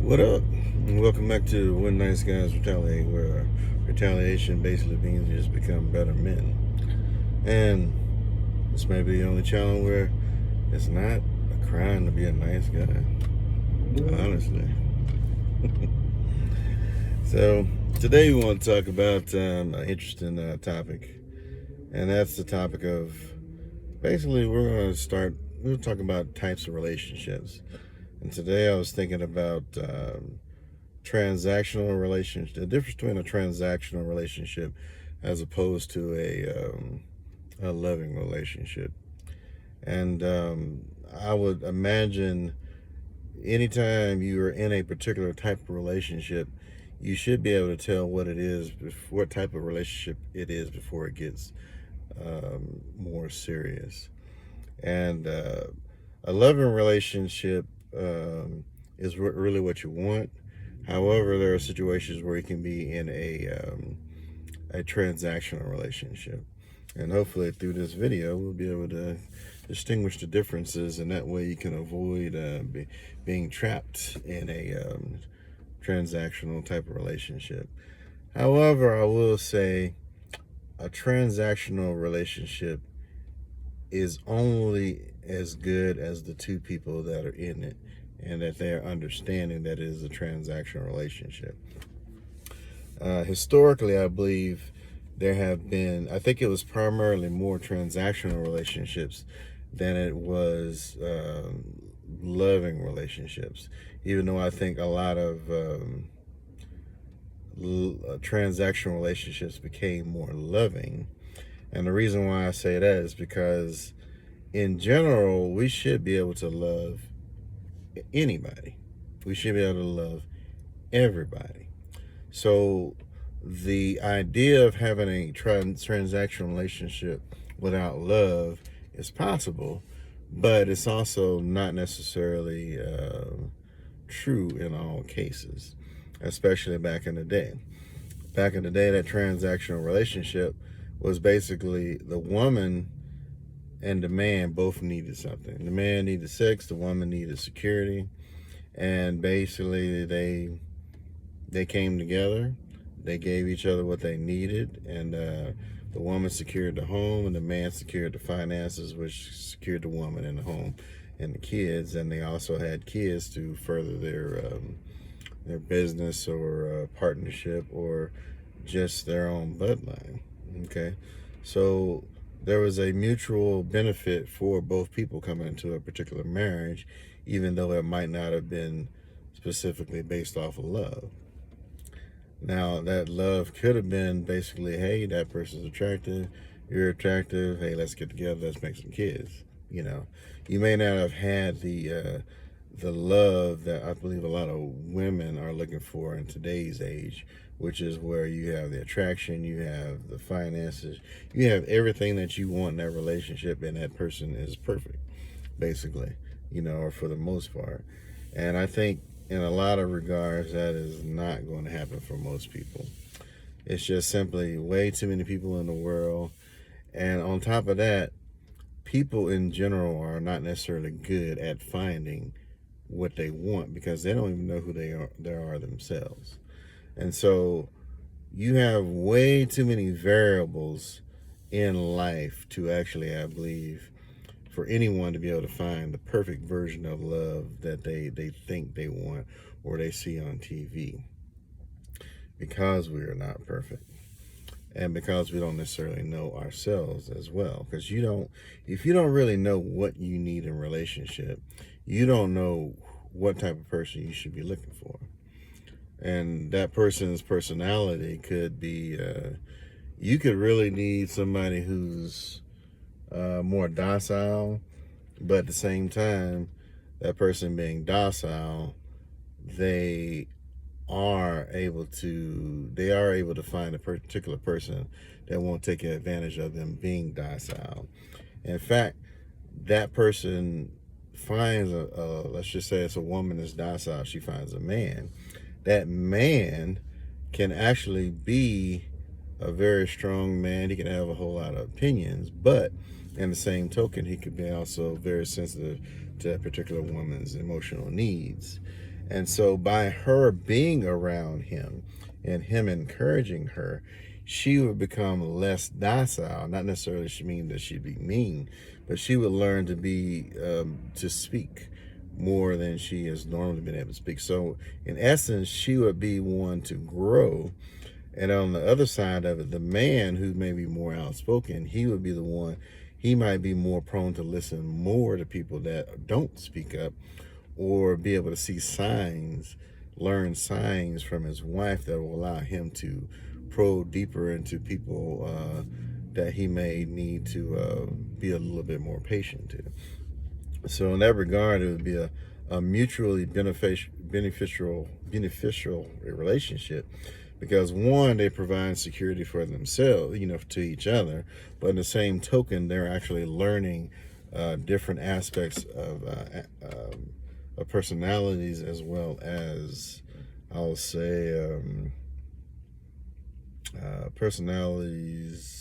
What up? And welcome back to When Nice Guys Retaliate, where retaliation basically means you just become better men. And this may be the only channel where it's not a crime to be a nice guy, honestly. So, today we want to talk about an interesting topic, and that's the topic of basically we're going to talk about types of relationships. And today I was thinking about transactional relationship, the difference between a transactional relationship as opposed to a loving relationship. And I would imagine anytime you are in a particular type of relationship, you should be able to tell what it is, what type of relationship it is before it gets more serious. And a loving relationship is really what you want. However, there are situations where you can be in a transactional relationship. And hopefully through this video, we'll be able to distinguish the differences, and that way you can avoid being trapped in a transactional type of relationship. However, I will say a transactional relationship is only as good as the two people that are in it, and that they are understanding that it is a transactional relationship. Historically, I believe there have been, I think it was primarily more transactional relationships than it was loving relationships, even though I think a lot of transactional relationships became more loving. And the reason why I say that is because in general, we should be able to love anybody. We should be able to love everybody. So the idea of having a transactional relationship without love is possible, but it's also not necessarily true in all cases, especially back in the day. Back in the day, that transactional relationship was basically the woman and the man both needed something. The man needed sex, the woman needed security, and basically they came together. They gave each other what they needed, and the woman secured the home, and the man secured the finances, which secured the woman and the home and the kids. And they also had kids to further their business or partnership or just their own bloodline. Okay, so there was a mutual benefit for both people coming into a particular marriage, even though it might not have been specifically based off of love. Now, that love could have been basically, hey, that person's attractive, you're attractive, hey, let's get together, let's make some kids. You may not have had the love that I believe a lot of women are looking for in today's age, which is where you have the attraction, you have the finances, you have everything that you want in that relationship, and that person is perfect, basically, or for the most part. And I think in a lot of regards, that is not going to happen for most people. It's just simply way too many people in the world. And on top of that, people in general are not necessarily good at finding what they want because they don't even know who they are themselves. And so you have way too many variables in life to actually, I believe, for anyone to be able to find the perfect version of love that they think they want or they see on TV, because we are not perfect, and because we don't necessarily know ourselves as well. Because if you don't really know what you need in a relationship, you don't know what type of person you should be looking for. And that person's personality could be, you could really need somebody who's more docile, but at the same time, that person being docile, they are able to find a particular person that won't take advantage of them being docile. In fact, that person finds let's just say it's a woman that's docile, she finds a man. That man can actually be a very strong man. He can have a whole lot of opinions, but in the same token, he could be also very sensitive to that particular woman's emotional needs. And so by her being around him and him encouraging her, she would become less docile. Not necessarily she mean that she'd be mean, but she would learn to be to speak more than she has normally been able to speak. So in essence, she would be one to grow. And on the other side of it, the man who may be more outspoken, he would be the one, he might be more prone to listen more to people that don't speak up, or be able to see signs, learn signs from his wife that will allow him to probe deeper into people that he may need to be a little bit more patient to. So in that regard, it would be a mutually beneficial relationship, because one, they provide security for themselves, to each other, but in the same token, they're actually learning different aspects of personalities, as well as, I'll say, personalities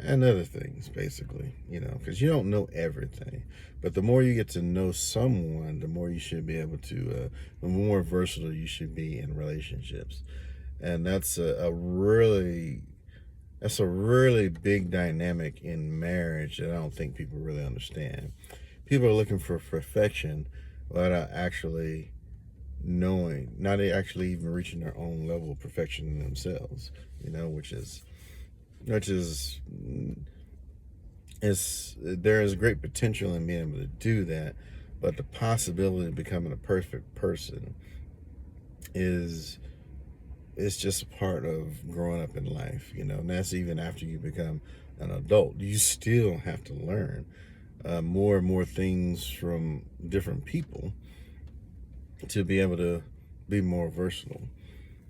and other things, basically, because you don't know everything. But the more you get to know someone, the more you should be able to, the more versatile you should be in relationships. And that's a really big dynamic in marriage that I don't think people really understand. People are looking for perfection without actually knowing, not actually even reaching their own level of perfection in themselves, which is there is great potential in being able to do that, but the possibility of becoming a perfect person is just a part of growing up in life, and that's even after you become an adult. You still have to learn more and more things from different people to be able to be more versatile.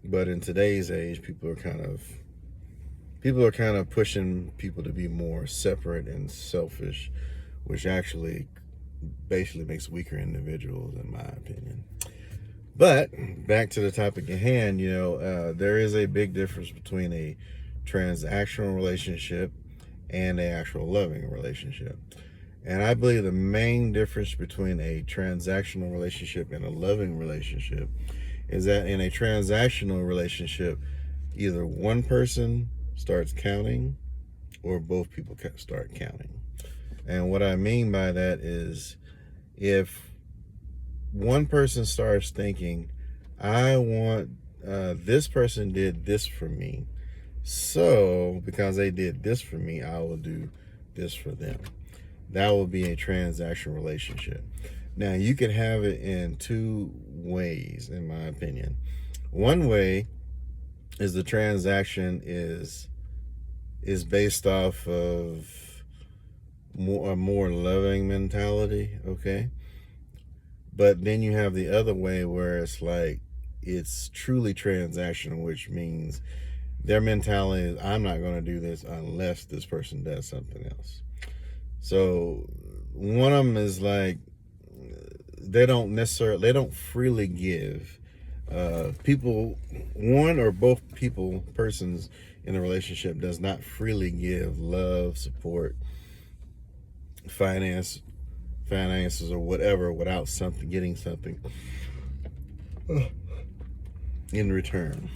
But in today's age, people are kind of pushing people to be more separate and selfish, which actually basically makes weaker individuals, in my opinion. But back to the topic at hand, there is a big difference between a transactional relationship and an actual loving relationship. And I believe the main difference between a transactional relationship and a loving relationship is that in a transactional relationship, either one person starts counting or both people start counting. And what I mean by that is, if one person starts thinking, I want this person did this for me, so because they did this for me, I will do this for them. That will be a transactional relationship. Now, you can have it in two ways, in my opinion. One way is the transaction is based off of a more loving mentality, okay? But then you have the other way where it's like it's truly transactional, which means their mentality is, I'm not going to do this unless this person does something else. So one of them is like, they don't freely give. People, one or both persons in a relationship does not freely give love, support, finances or whatever without getting something in return.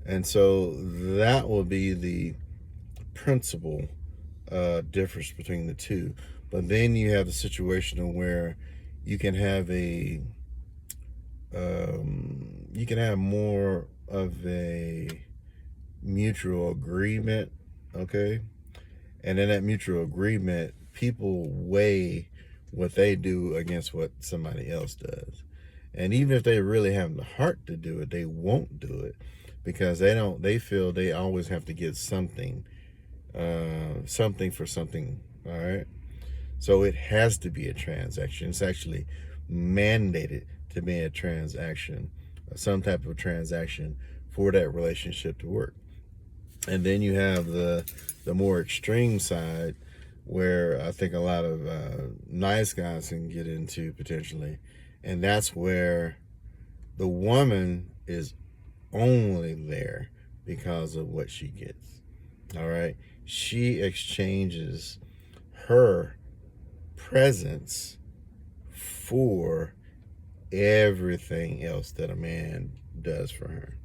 And so that will be the principal difference between the two. But then you have the situation where you can have more of a mutual agreement, okay? And in that mutual agreement, people weigh what they do against what somebody else does. And even if they really have the heart to do it, they won't do it, because they feel they always have to get something for something, all right? So it has to be a transaction. It's actually mandated to be a transaction, some type of transaction, for that relationship to work. And then you have the more extreme side, where I think a lot of nice guys can get into potentially, and that's where the woman is only there because of what she gets. All right, she exchanges her presence for everything else that a man does for her.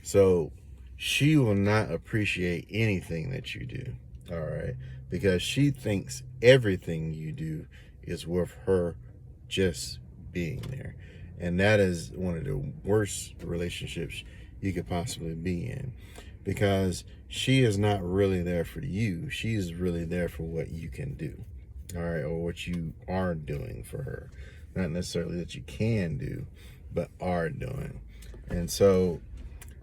So she will not appreciate anything that you do, all right? Because she thinks everything you do is worth her just being there. And that is one of the worst relationships you could possibly be in, because she is not really there for you. She's really there for what you can do, all right, or what you are doing for her. Not necessarily that you can do, but are doing. And so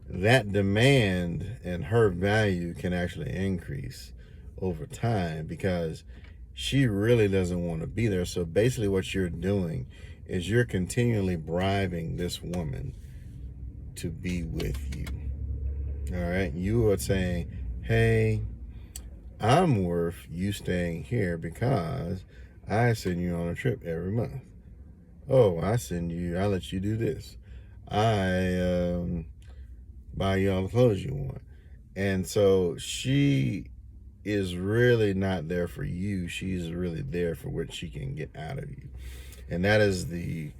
that demand and her value can actually increase over time, because she really doesn't want to be there. So basically what you're doing is you're continually bribing this woman to be with you. All right. You are saying, hey, I'm worth you staying here because I send you on a trip every month. Oh, I let you do this. I buy you all the clothes you want. And so she is really not there for you. She's really there for what she can get out of you. And that is the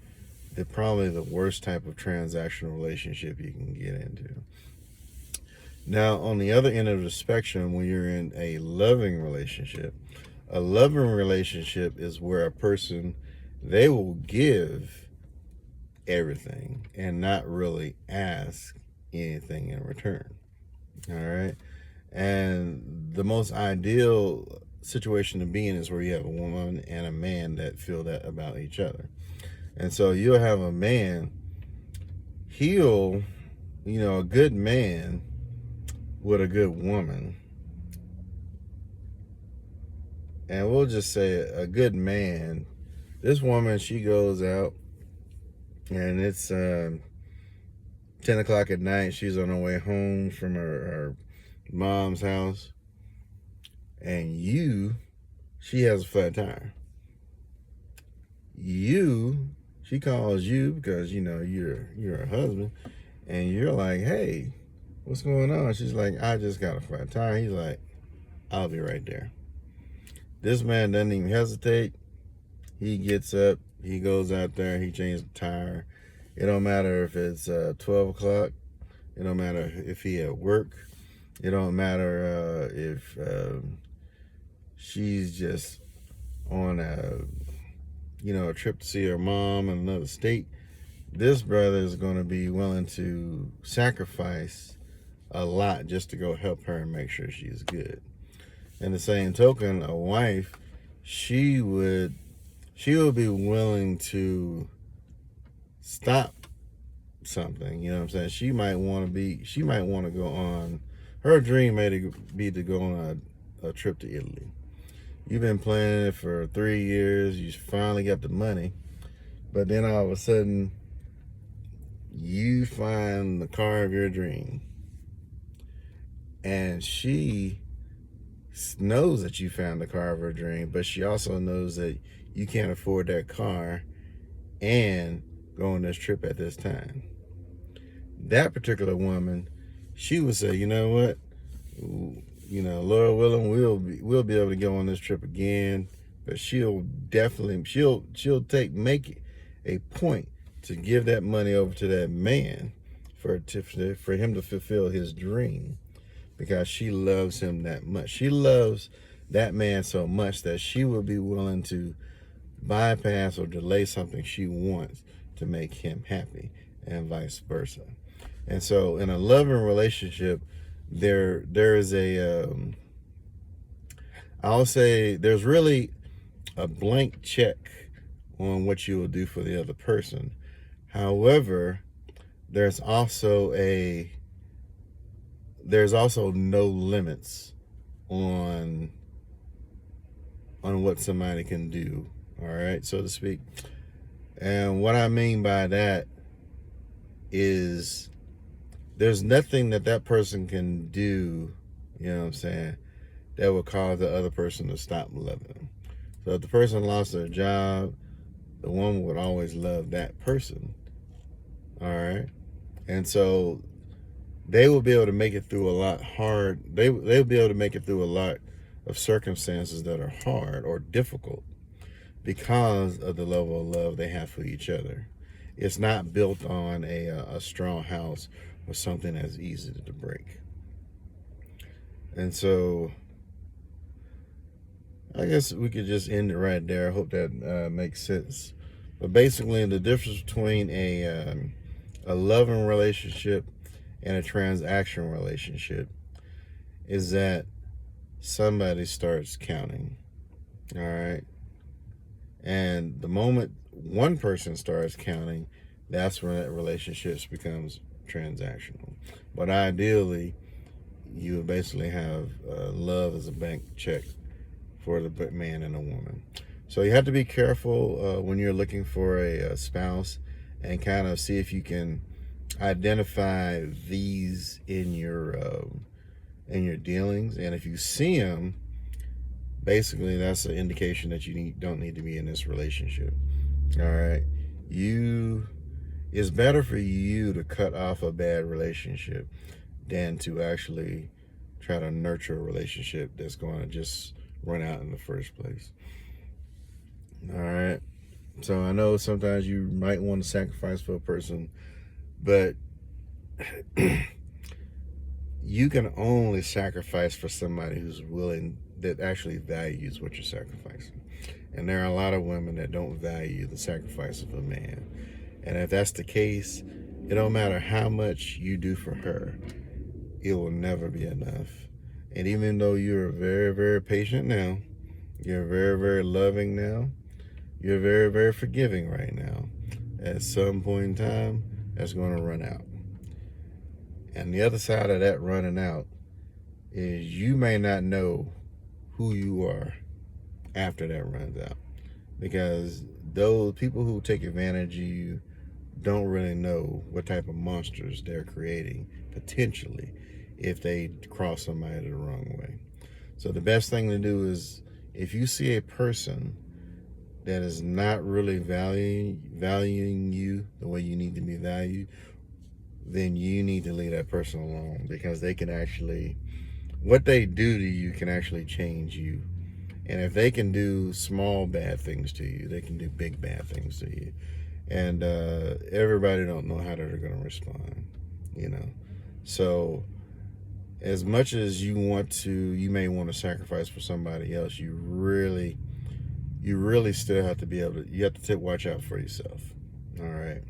probably the worst type of transactional relationship you can get into. Now, on the other end of the spectrum, when you're in a loving relationship is where a person, they will give everything and not really ask anything in return. All right. And the most ideal situation to be in is where you have a woman and a man that feel that about each other. And so you'll have a man, a good man with a good woman. And we'll just say a good man, this woman, she goes out and it's 10 o'clock at night. She's on her way home from her mom's house. And she has a flat tire. She calls you because, you're her husband. And you're like, hey, what's going on? She's like, I just got a flat tire. He's like, I'll be right there. This man doesn't even hesitate. He gets up, he goes out there, he changes the tire. It don't matter if it's 12 o'clock. It don't matter if he at work. It don't matter if she's just on a trip to see her mom in another state. This brother is going to be willing to sacrifice a lot just to go help her and make sure she's good. In the same token, a wife, she would be willing to stop something. You know what I'm saying? She might want to go on, her dream may be to go on a trip to Italy. You've been planning it for 3 years. You finally got the money. But then all of a sudden, you find the car of your dream. And she knows that you found the car of her dream, but she also knows that you can't afford that car and go on this trip at this time. That particular woman, she would say, you know what? Lord willing, we'll be able to go on this trip again. But she'll make it a point to give that money over to that man for him to fulfill his dream, because she loves him that much. She loves that man so much that she will be willing to bypass or delay something she wants to make him happy, and vice versa. And so in a loving relationship, there is I'll say there's really a blank check on what you will do for the other person. However, there's also no limits on what somebody can do, all right, so to speak. And what I mean by that is there's nothing that person can do, you know what I'm saying, that will cause the other person to stop loving them. So if the person lost their job, the woman would always love that person, all right? And so they will be able to make it through a lot hard. They'll be able to make it through a lot of circumstances that are hard or difficult because of the level of love they have for each other. it's not built on a strong house or something that's easy to break. And so I guess we could just end it right there. I hope that makes sense. But basically, the difference between a loving relationship and a transaction relationship is that somebody starts counting. All right. And the moment one person starts counting, that's when that relationship becomes transactional. But ideally, you would basically have love as a bank check for the man and a woman. So you have to be careful when you're looking for a spouse, and kind of see if you can identify these in your dealings. And if you see them, basically that's an indication that you don't need to be in this relationship. All right, it's better for you to cut off a bad relationship than to actually try to nurture a relationship that's going to just run out in the first place. All right, so I know sometimes you might want to sacrifice for a person, but you can only sacrifice for somebody who's willing, that actually values what you're sacrificing. And there are a lot of women that don't value the sacrifice of a man. And if that's the case, it don't matter how much you do for her, it will never be enough. And even though you're very, very patient now, you're very, very loving now, you're very, very forgiving right now, at some point in time, that's going to run out. And the other side of that running out is you may not know who you are after that runs out, because those people who take advantage of you don't really know what type of monsters they're creating potentially if they cross somebody the wrong way. So the best thing to do is, if you see a person that is not really valuing you the way you need to be valued, then you need to leave that person alone, because they can actually, what they do to you can actually change you. And if they can do small bad things to you, they can do big bad things to you. And everybody don't know how they're going to respond, you know. So as much as you may want to sacrifice for somebody else, you really still have to be able to, you have to watch out for yourself. All right.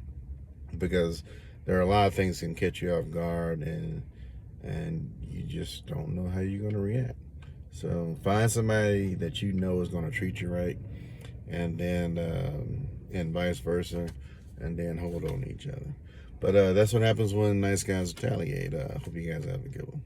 Because there are a lot of things that can catch you off guard, and you just don't know how you're going to react. So find somebody that you know is going to treat you right, and then and vice versa, and then hold on to each other. But that's what happens when nice guys retaliate. I hope you guys have a good one.